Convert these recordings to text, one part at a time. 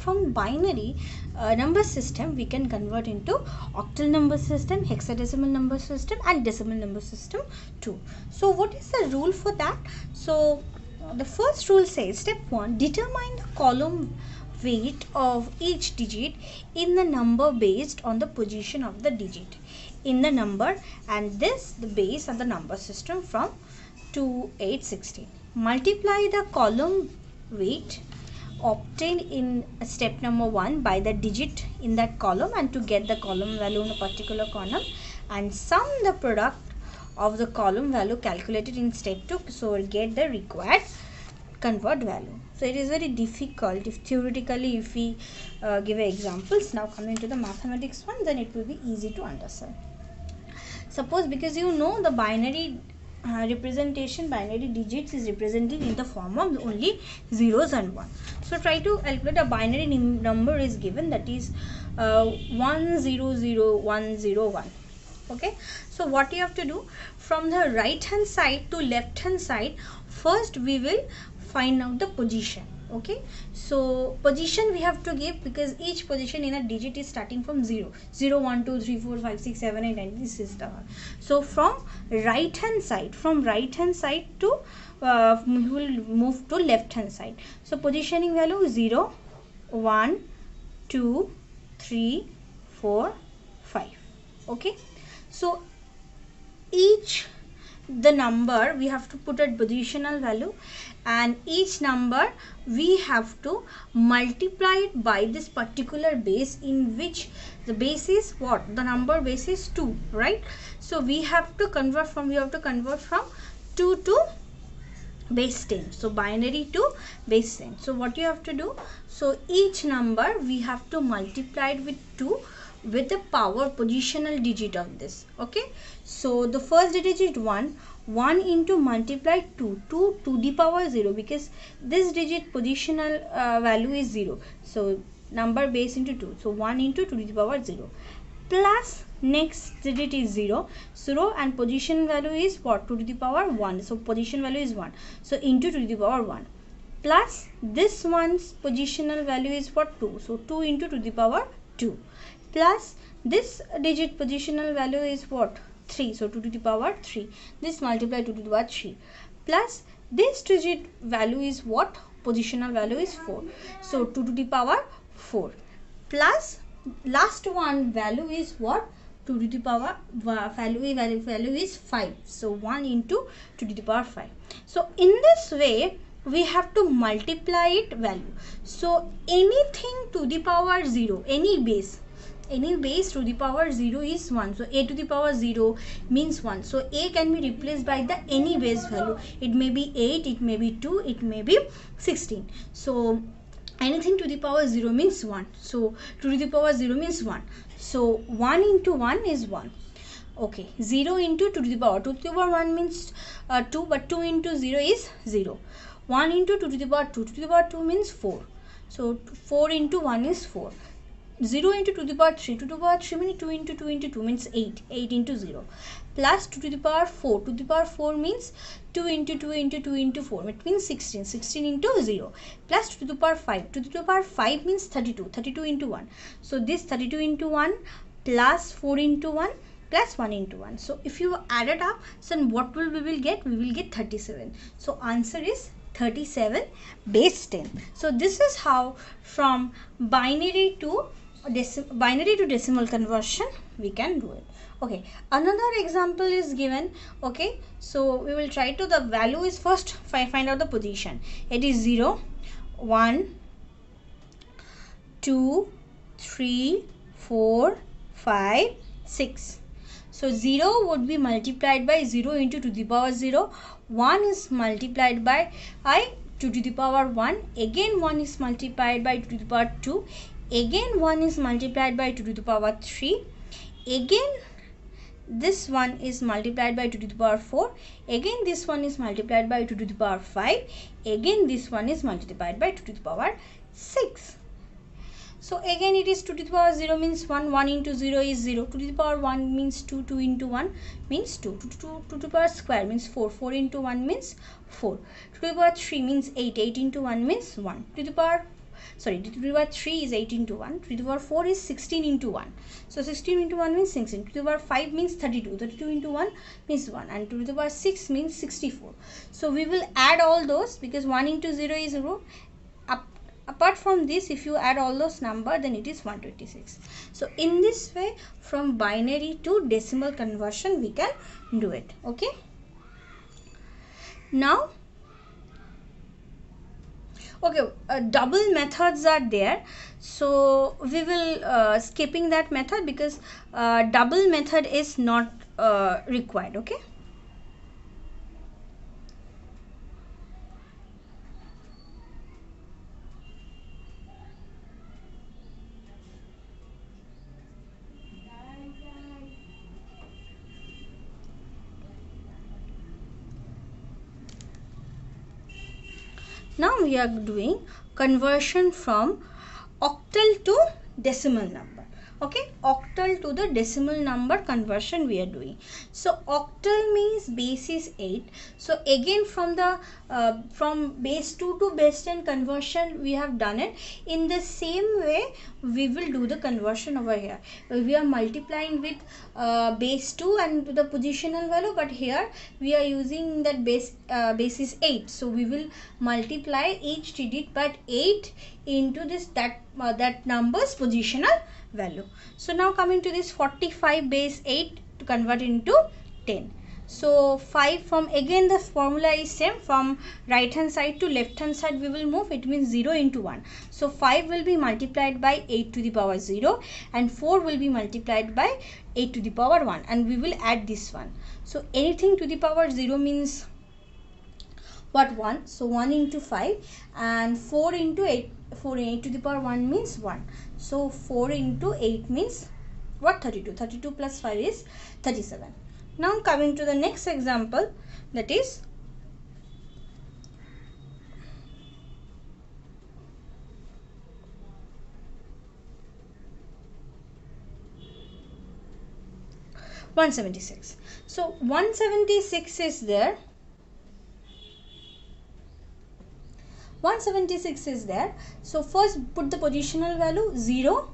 from binary number system we can convert into octal number system, hexadecimal number system and decimal number system too. So what is the rule for that? So the first rule says, step 1, determine the column weight of each digit in the number based on the position of the digit in the number, and this the base of the number system from 2, 8, 16. Multiply the column weight obtained in step number 1 by the digit in that column and to get the column value in a particular column, and sum the product of the column value calculated in step 2, so we'll get the required convert value. So it is very difficult if theoretically if we give examples. Now coming to the mathematics one, then it will be easy to understand. Suppose, because you know the binary representation, binary digits is represented in the form of only zeros and 1. So try to calculate a binary number is given, that is 100101. Okay, so what you have to do, from the right hand side to left hand side, first we will find out the position. Okay, so position we have to give, because each position in a digit is starting from 0, 0, 1, 2, 3, 4, 5, 6, 7, 8, 9. This is the one. So from right hand side to we will move to left hand side. So positioning value 0, 1, 2, 3, 4, 5. Okay, so each the number we have to put a positional value, and each number we have to multiply it by this particular base, in which the base is what? The number base is 2, right? So we have to convert from 2 to base 10. So binary to base 10. So what you have to do, so each number we have to multiply it with 2 with the power positional digit of this. Okay, so the first digit is 1 into multiply 2 to the power 0, because this digit positional value is 0, so number base into 2, so 1 into 2 to the power 0, plus next digit is 0 and position value is what? 2 to the power 1, so position value is 1, so into 2 to the power 1, plus this one's positional value is what? 2, so 2 into 2 to the power 2, plus this digit positional value is what? 3, so 2 to the power 3, this multiply 2 to the power 3, plus this digit value is what? Positional value is 4, so 2 to the power 4, plus last one value is what? 2 to the power value is 5, so 1 into 2 to the power 5. So in this way we have to multiply it value. So anything to the power 0, any base to the power 0 is 1, so a to the power 0 means 1, so a can be replaced by the any base value. It may be 8, it may be 2, it may be 16, so anything to the power 0 means 1, so 2 to the power 0 means 1, so 1 into 1 is 1. Okay, 0 into 2 to the power 1 means 2, but 2 into 0 is 0. 1 into 2 to the power 2 to the power 2 means 4, so 4 into 1 is 4. 0 into 2 to the power 3, 2 to the power 3 means 2 into 2 into 2 means 8, 8 into 0, plus 2 to the power 4, 2 to the power 4 means 2 into 2 into 2 into 4, it means 16, 16 into 0, plus 2 to the power 5, 2 to the power 5 means 32, 32 into 1, so this 32 into 1 plus 4 into 1 plus 1 into 1, so if you add it up, then what we will get? We will get 37, so answer is 37 base 10. So this is how from binary to decimal conversion we can do it. Okay, another example is given. Okay, so we will try to, the value is first find out the position. It is 0, 1, 2, 3, 4, 5, 6. So 0 would be multiplied by 0 into 2 to the power 0. 1 is multiplied by 2 to the power 1. Again 1 is multiplied by 2 to the power 2. Again 1 is multiplied by 2 to the power 3. Again this one is multiplied by 2 to the power 4. Again this one is multiplied by 2 to the power 5. Again this one is multiplied by 2 to the power 6. So again it is 2 to the power 0 means 1, 1 into 0 is 0, 2 to the power 1 means 2, 2 into 1 means 2, 2 to the power square means 4, 4 into 1 means 4, 2 to the power 3 means 8, 8 into 1 means 1, 2 to the power sorry, t to the power 3 is 8 into 1, t to the power 4 is 16 into 1. So 16 into 1 means 16, t to the power 5 means 32, 32 into 1 means 1, and t to the power 6 means 64. So we will add all those because 1 into 0 is 0. Apart from this, if you add all those numbers, then it is 126. So in this way, from binary to decimal conversion, we can do it. Okay. Now, okay, double methods are there. So we will skipping that method because double method is not required. Okay. Now we are doing conversion from octal to decimal number. Okay, octal to the decimal number conversion we are doing. So octal means base is 8. So again from the from base 2 to base 10 conversion we have done it. In the same way we will do the conversion over here. We are multiplying with base 2 and the positional value, but here we are using that base is 8. So we will multiply each digit by 8 into this that number's positional value. So now coming to this 45 base 8 to convert into 10. So 5 from, again the formula is same, from right hand side to left hand side we will move. It means 0 into 1. So 5 will be multiplied by 8 to the power 0 and 4 will be multiplied by 8 to the power 1, and we will add this one. So anything to the power 0 means what? 1. So 1 into 5 and 4 into 8. 4 8 to the power 1 means 1. So 4 into 8 means what? 32. 32 plus 5 is 37. Now coming to the next example, that is (176). So 176 is there. 176 is there. So first put the positional value 0,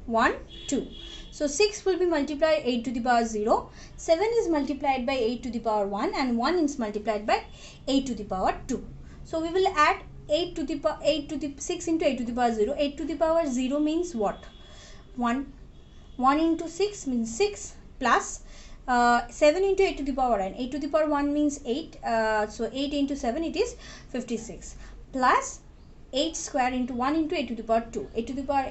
1, 2. So 6 will be multiplied 8 to the power 0. 7 is multiplied by 8 to the power 1 and 1 is multiplied by 8 to the power 2. So we will add 8 to the power 6 into 8 to the power 0. 8 to the power 0 means what? 1. 1 into 6 means 6 plus 7 into 8 to the power n. 8 to the power 1 means 8. So 8 into 7 it is 56. Plus 8 square into 1 into 8 to the power 2. 8 to the power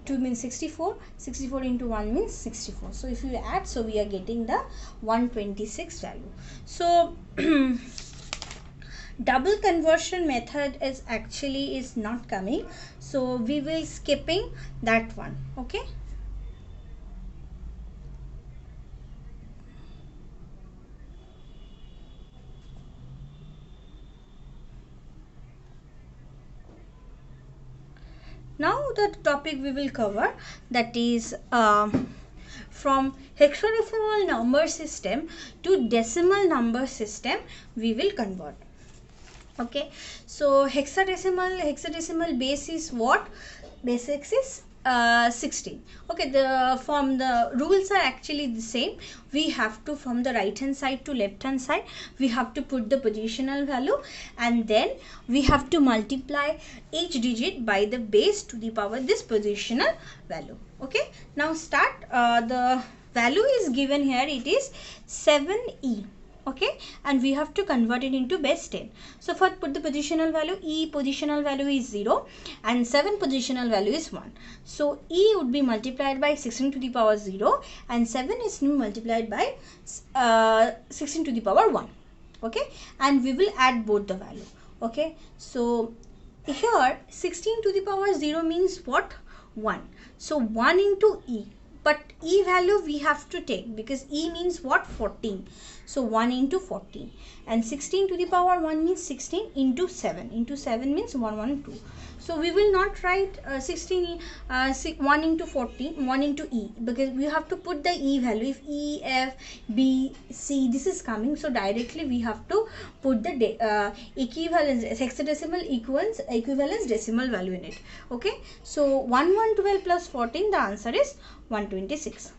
2 means 64. 64 into 1 means 64. So if you add, so we are getting the 126 value. So double conversion method is actually is not coming. So we will skipping that one. Okay. Now the topic we will cover, that is from hexadecimal number system to decimal number system we will convert. Okay, so hexadecimal base is what? Base X is 16. Okay, from the rules are actually the same. We have to, from the right hand side to left hand side, we have to put the positional value and then we have to multiply each digit by the base to the power this positional value. Okay, now start. The value is given here, it is 7e. Okay, and we have to convert it into base 10. So first put the positional value. E positional value is 0 and 7 positional value is 1. So E would be multiplied by 16 to the power 0 and 7 is multiplied by 16 to the power 1. Okay, and we will add both the value. Okay, so here 16 to the power 0 means what? 1. So 1 into E. But E value we have to take because E means what? 14. So 1 into 14. And 16 to the power 1 means 16 into 7. Into 7 means 112. So we will not write 1 into 14, 1 into E, because we have to put the E value. If E, F, B, C, this is coming, so directly we have to put the equivalence, hexadecimal equivalence decimal value in it. Okay, so 1112 plus 14, the answer is 126.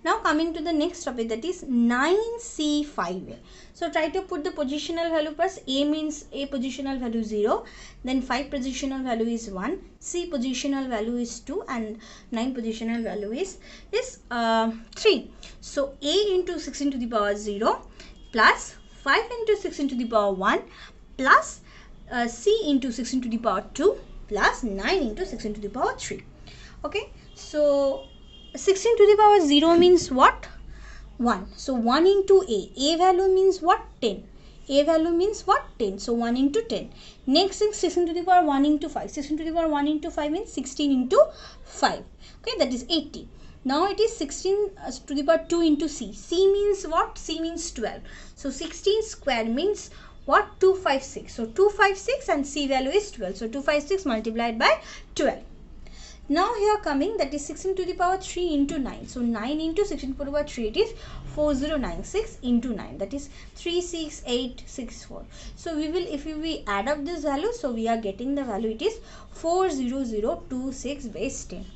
Now coming to the next topic, that is 9C5A. So try to put the positional value first. A means A positional value 0, then 5 positional value is 1, C positional value is 2, and 9 positional value is 3. So A into 16 to the power 0 plus 5 into 16 to the power 1 plus C into 16 to the power 2 plus 9 into 16 to the power 3. Okay, so 16 to the power 0 means what? 1. So 1 into A value means what? 10. A value means what? 10. So 1 into 10. Next thing, 16 to the power 1 into 5. 16 to the power 1 into 5 means 16 into 5. Okay, that is 80. Now it is 16 to the power 2 into C. C means what? C means 12. So 16 square means what? 256. So 256 and C value is 12. So 256 multiplied by 12. Now here coming, that is 16 to the power 3 into 9. So 9 into 16 to the power 3, it is 4096 into 9. That is 36864. So we will, if we add up this value, so we are getting the value, it is 40026 base 10.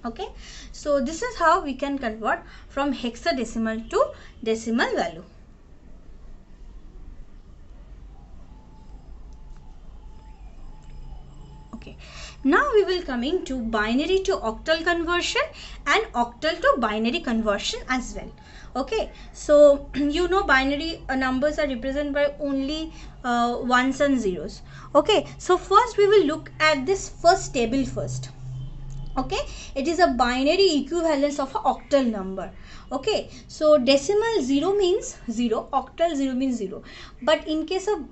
Okay, so this is how we can convert from hexadecimal to decimal value. Okay, now we will coming to binary to octal conversion and octal to binary conversion as well. Okay, so you know binary numbers are represented by only ones and zeros. Okay, so first we will look at this first table first. Okay, it is a binary equivalence of an octal number. Okay, so decimal 0 means 0, octal 0 means 0. But in case of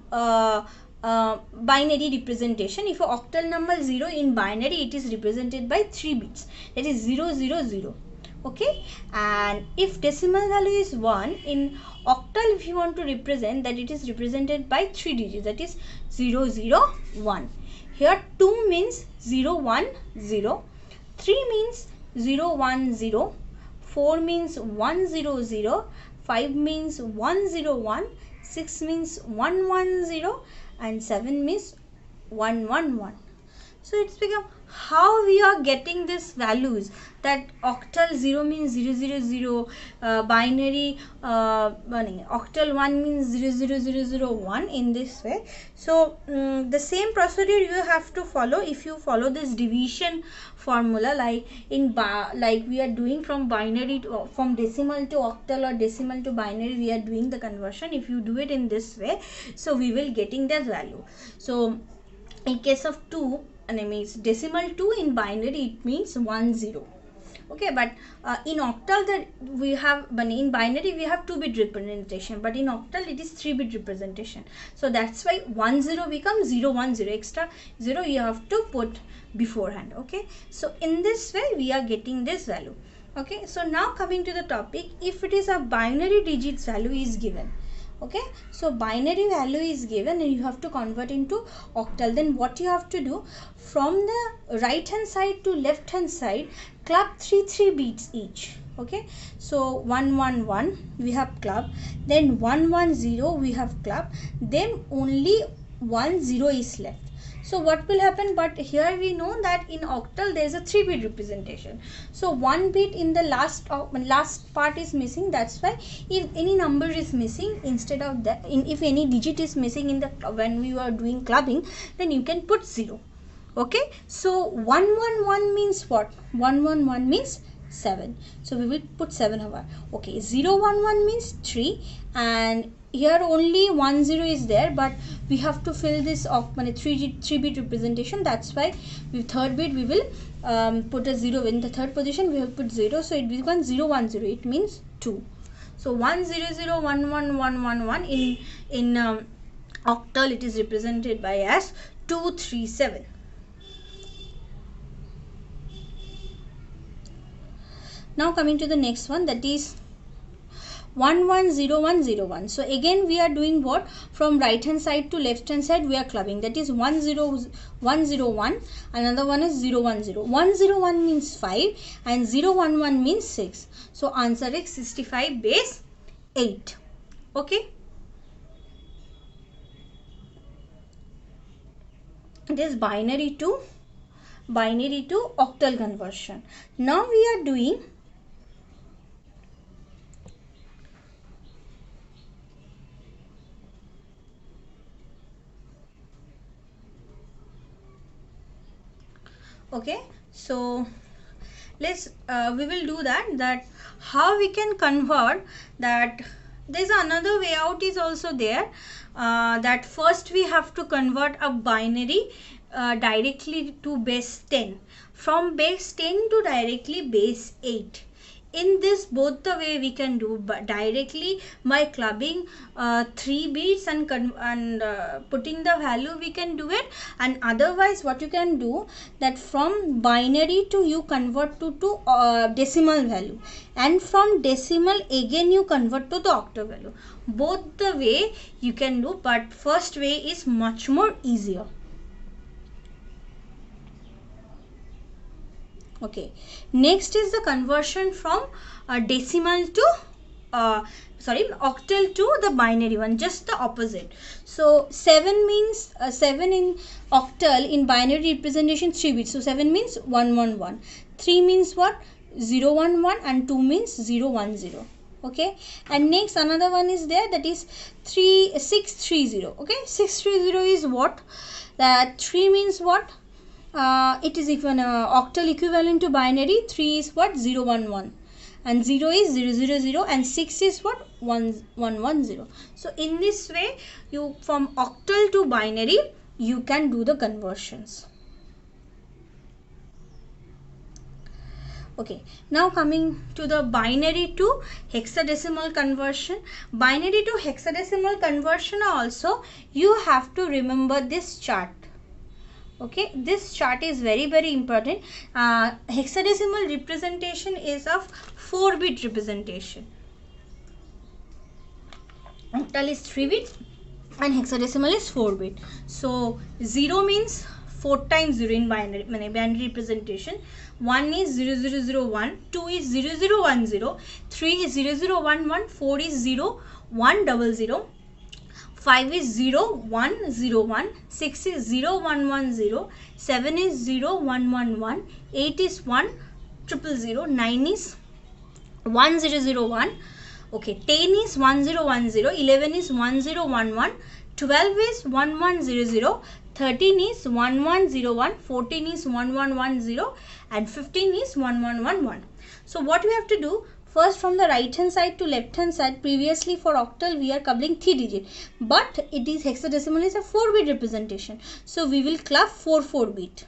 binary representation, if a octal number 0 in binary, it is represented by 3 bits, that is 0 0 0. Okay, and if decimal value is 1 in octal, if you want to represent, that it is represented by 3 digits, that is 0 0 1. Here 2 means 0 1 0, 3 means 0 1 0, 4 means 1 0 0, 5 means 1 0 1, 6 means 1 1 0, and 7 means 1 1 1. So it's become how we are getting these values, that octal 0 means 0 0 0, binary octal 1 means 0 0 0 0 1, in this way. So the same procedure you have to follow if you follow this division formula, like in like we are doing from binary to, from decimal to octal or decimal to binary, we are doing the conversion. If you do it in this way, so we will getting that value. So in case of 2, and it means decimal 2 in binary, it means 1 0. Okay, but in octal that we have, in binary we have 2-bit representation, but in octal it is 3-bit representation. So that's why 1 0 becomes 0 1 0, extra 0 you have to put beforehand. Okay, so in this way we are getting this value. Okay, so now coming to the topic, if it is a binary digits value is given. Okay, so binary value is given and you have to convert into octal. Then what you have to do, from the right hand side to left hand side, club 3 bits each. Okay, so 1 1 1 we have club, then 1 1 0 we have club, then only 1 0 is left. So what will happen, but here we know that in octal there is a 3-bit representation. So 1 bit in the last part is missing. That's why if any number is missing, instead of that, if any digit is missing in the, when we are doing clubbing, then you can put 0. Okay, so 1 1 1 means what? 1 1 1 means 7. So we will put 7 over. Okay, 0 1 1 means 3, and here only 1 0 is there, but we have to fill this of 3-bit representation. That's why with third bit we will put a 0 in the third position. We will put 0, so it becomes 0 1 0. It means 2. So 1 0 0 1 1 1 1 1 in octal it is represented by as 2 3 7. Now coming to the next one, that is 110101. So again we are doing what? From right hand side to left hand side we are clubbing. That is 10101. Another one is 010. 101 means 5 and 011 means 6. So answer is 65 base 8. Okay. It is binary to octal conversion. Now we are doing okay. So let's we will do that how we can convert that. There's another way out is also there, that first we have to convert a binary directly to base 10, from base 10 to directly base 8. In this both the way we can do, but directly by clubbing 3 bits and putting the value we can do it, and otherwise what you can do, that from binary to you convert to decimal value, and from decimal again you convert to the octal value. Both the way you can do, but first way is much more easier. Okay, next is the conversion from decimal to octal to the binary one, just the opposite. So 7 means 7 in octal, in binary representation 3 bits. So 7 means 111. 3 means what? 011, and 2 means 010. Okay, and next another one is there, that is 630. Okay, 630 is what? That 3 means what? It is even octal equivalent to binary. 3 is what? 011, and 0 is 000, and 6 is what? 110. So in this way you, from octal to binary, you can do the conversions. Okay, now coming to the binary to hexadecimal conversion. Binary to hexadecimal conversion also you have to remember this chart. Okay, this chart is very important. Hexadecimal representation is of 4-bit representation. Octal is 3 bit and hexadecimal is 4 bit. So 0 means 4 times 0 in binary representation. 1 is 0001, 2 is 0010, 3 is 0011, 4 is 0100, 5 is 0101, 6 is 0110, 7 is 0111, 8 is 1000, 9 is 1001, okay, 10 is 1010, 11 is 1011, 12 is 1100, 13 is 1101, 14 is 1110, and 15 is 1111. So what we have to do, first from the right hand side to left hand side, previously for octal we are coupling 3 digit, but it is hexadecimal is a 4-bit representation, so we will club 4 bit.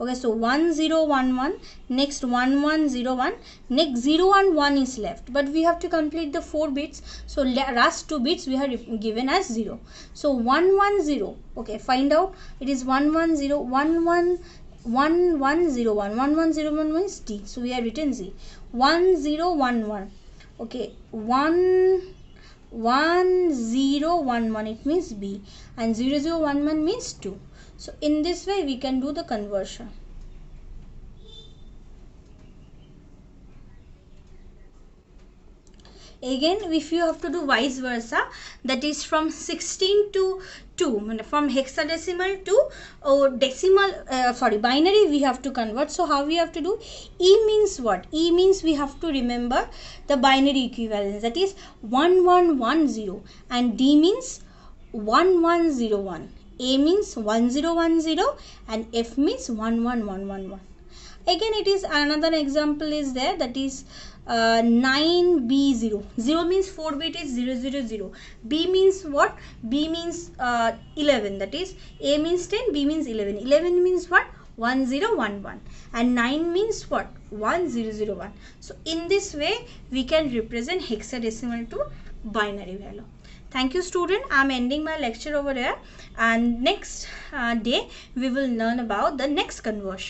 Okay, so 1011, next 1101, next 011 is left, but we have to complete the 4 bits, so last 2 bits we have given as 0. So 110, okay, find out, it is 110, 1101, 1101 means D, so we have written Z. 1011, okay, 1011, it means B, and 0011 means 2. So in this way we can do the conversion. Again, if you have to do vice versa, that is from 16 to 2, from hexadecimal to binary we have to convert. So how we have to do? E means what? E means we have to remember the binary equivalence, that is 1110, and D means 1101, A means 1010, and F means 11111. Again, it is another example is there, that is 9B0. 0 means 4 bit is 000. B means what? B means 11, that is A means 10, B means 11. 11 means what? 1011, and 9 means what? 1001. So in this way we can represent hexadecimal to binary value. Thank you student. I am ending my lecture over here, and next day we will learn about the next conversion.